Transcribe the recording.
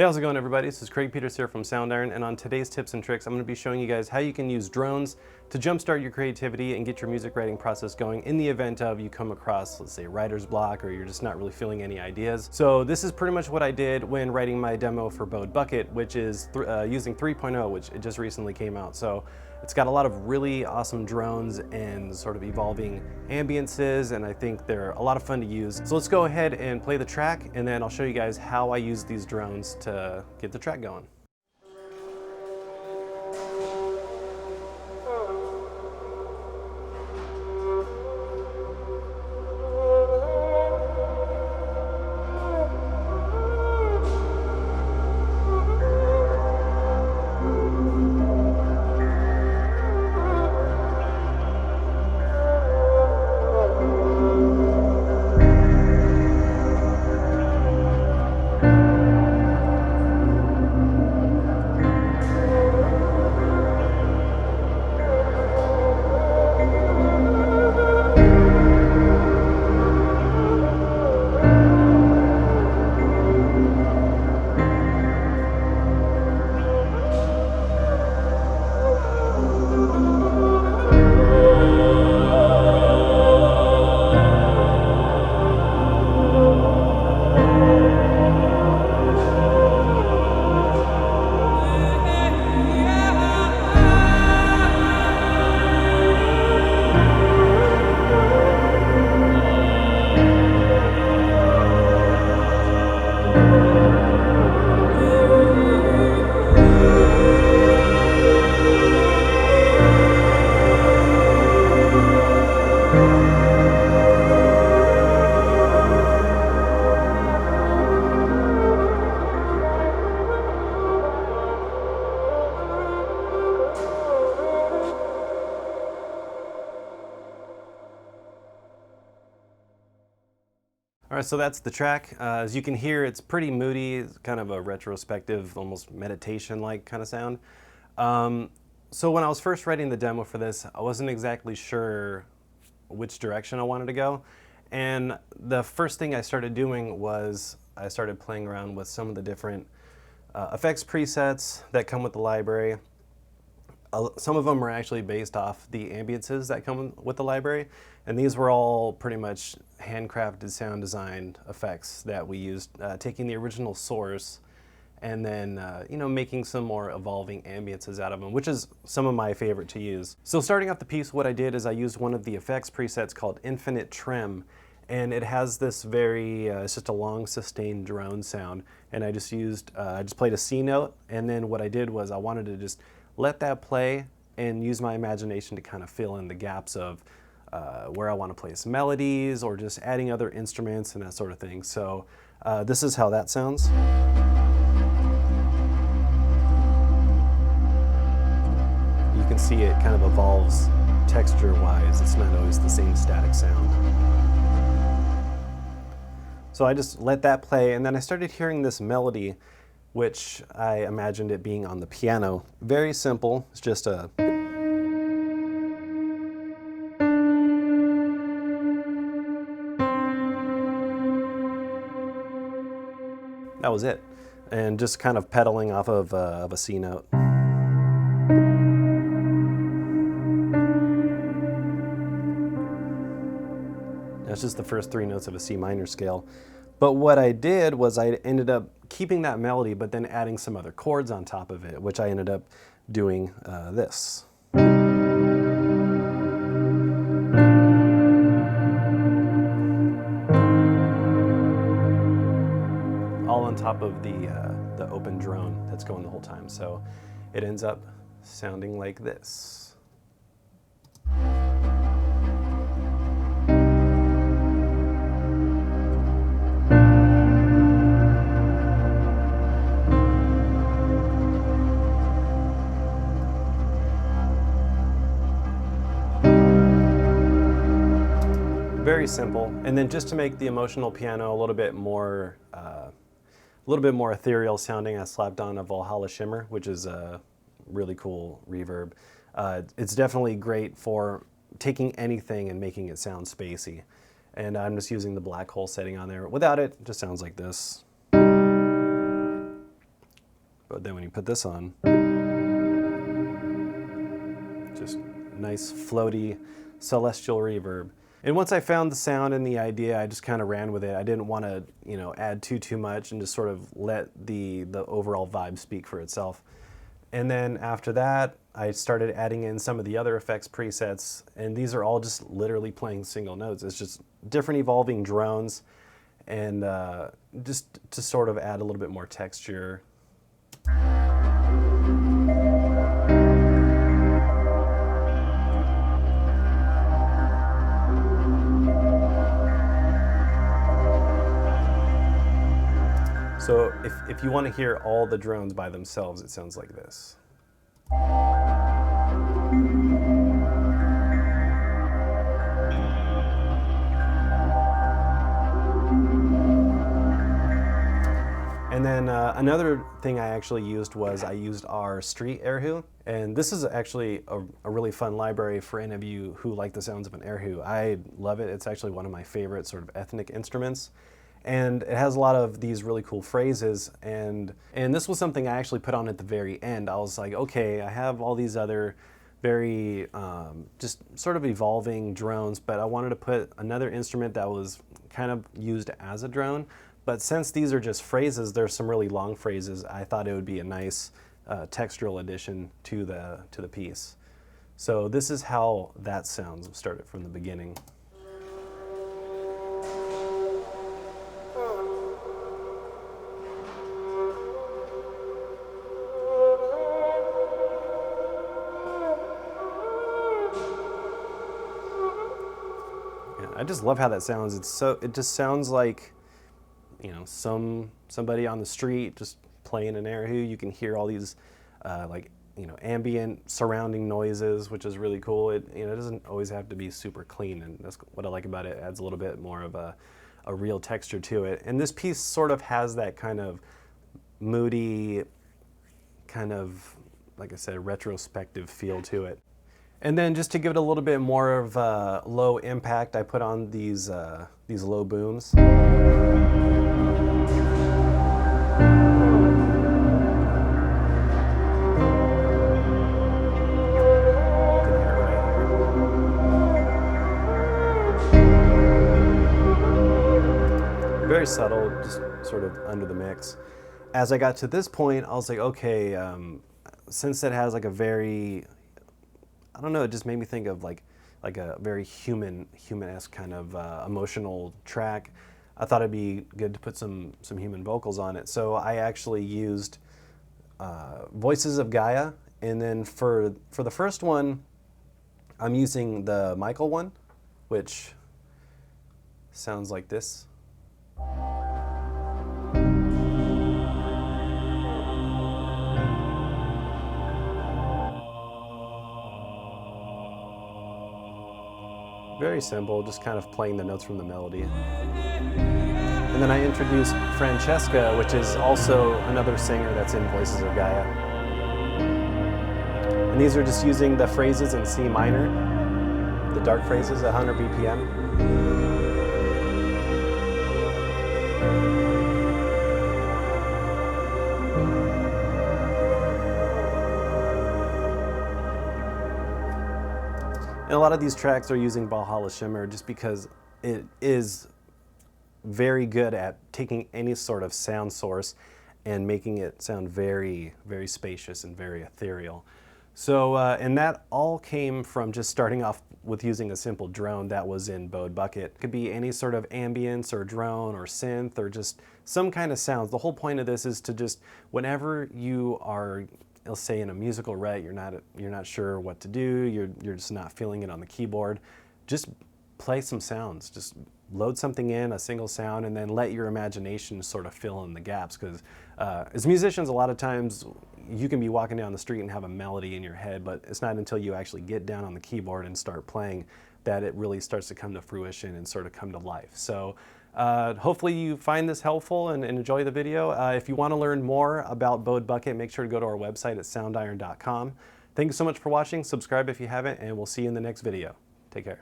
Hey, how's it going, everybody? This is Craig Peters here from Soundiron, and on today's tips and tricks, I'm going to be showing you guys how you can use drones to jumpstart your creativity and get your music writing process going in the event of you come across, let's say, writer's block, or you're just not really feeling any ideas. So this is pretty much what I did when writing my demo for Bode Bucket, which is using 3.0, which it just recently came out. So it's got a lot of really awesome drones and sort of evolving ambiances, and I think they're a lot of fun to use. So let's go ahead and play the track, and then I'll show you guys how I use these drones to get the track going. All right, so that's the track. As you can hear, it's pretty moody. It's kind of a retrospective, almost meditation-like kind of sound. So when I was first writing the demo for this, I wasn't exactly sure which direction I wanted to go. And the first thing I started doing was I started playing around with some of the different effects presets that come with the library. Some of them are actually based off the ambiances that come with the library, and these were all pretty much handcrafted sound design effects that we used, taking the original source and then making some more evolving ambiances out of them, which is some of my favorite to use. So starting off the piece, what I did is I used one of the effects presets called Infinite Trim, and it has this very, it's just a long sustained drone sound, and I just played a C note, and then what I did was I wanted to just let that play and use my imagination to kind of fill in the gaps of where I want to place melodies or just adding other instruments and that sort of thing. So this is how that sounds. You can see it kind of evolves texture-wise. It's not always the same static sound. So I just let that play, and then I started hearing this melody, which I imagined it being on the piano. Very simple, it's just a... That was it. And just kind of pedaling off of a C note. That's just the first three notes of a C minor scale. But what I did was I ended up keeping that melody, but then adding some other chords on top of it, which I ended up doing this. All on top of the open drone that's going the whole time. So it ends up sounding like this. Very simple. And then just to make the emotional piano a little bit more ethereal sounding, I slapped on a Valhalla Shimmer, which is a really cool reverb. It's definitely great for taking anything and making it sound spacey. And I'm just using the black hole setting on there. Without it, it just sounds like this. But then when you put this on, just nice floaty celestial reverb. And once I found the sound and the idea, I just kind of ran with it. I didn't want to, add too much and just sort of let the overall vibe speak for itself. And then after that, I started adding in some of the other effects presets, and these are all just literally playing single notes. It's just different evolving drones, and just to sort of add a little bit more texture. So if you want to hear all the drones by themselves, it sounds like this. And then another thing I actually used was I used our street erhu. And this is actually a really fun library for any of you who like the sounds of an erhu. I love it. It's actually one of my favorite sort of ethnic instruments. And it has a lot of these really cool phrases, and this was something I actually put on at the very end. I was like, okay, I have all these other very just sort of evolving drones, but I wanted to put another instrument that was kind of used as a drone. But since these are just phrases, there's some really long phrases, I thought it would be a nice textural addition to the piece. So this is how that sounds started from the beginning. I just love how that sounds. It just sounds like, somebody on the street just playing an erhu. You can hear all these ambient surrounding noises, which is really cool. It doesn't always have to be super clean, and that's what I like about it. It adds a little bit more of a real texture to it. And this piece sort of has that kind of moody, kind of, like I said, retrospective feel to it. And then just to give it a little bit more of a low impact, I put on these low booms. Very subtle, just sort of under the mix. As I got to this point, I was like, okay, since it has like a very, I don't know, it just made me think of like a very human-esque kind of emotional track. I thought it'd be good to put some human vocals on it. So I actually used Voices of Gaia, and then for the first one, I'm using the Michael one, which sounds like this. Very simple, just kind of playing the notes from the melody. And then I introduced Francesca, which is also another singer that's in Voices of Gaia. And these are just using the phrases in C minor, the dark phrases at 100 BPM. And a lot of these tracks are using Valhalla Shimmer just because it is very good at taking any sort of sound source and making it sound very, very spacious and very ethereal. So, and that all came from just starting off with using a simple drone that was in Bode Bucket. It could be any sort of ambience or drone or synth or just some kind of sounds. The whole point of this is to just, whenever you are, let's say in a musical rut, you're not sure what to do, you're just not feeling it on the keyboard, just play some sounds. Just load something in, a single sound, and then let your imagination sort of fill in the gaps. Because as musicians, a lot of times you can be walking down the street and have a melody in your head, but it's not until you actually get down on the keyboard and start playing that it really starts to come to fruition and sort of come to life. So hopefully you find this helpful and enjoy the video. If you want to learn more about Bode Bucket, make sure to go to our website at soundiron.com. Thank you so much for watching. Subscribe if you haven't, and we'll see you in the next video. Take care.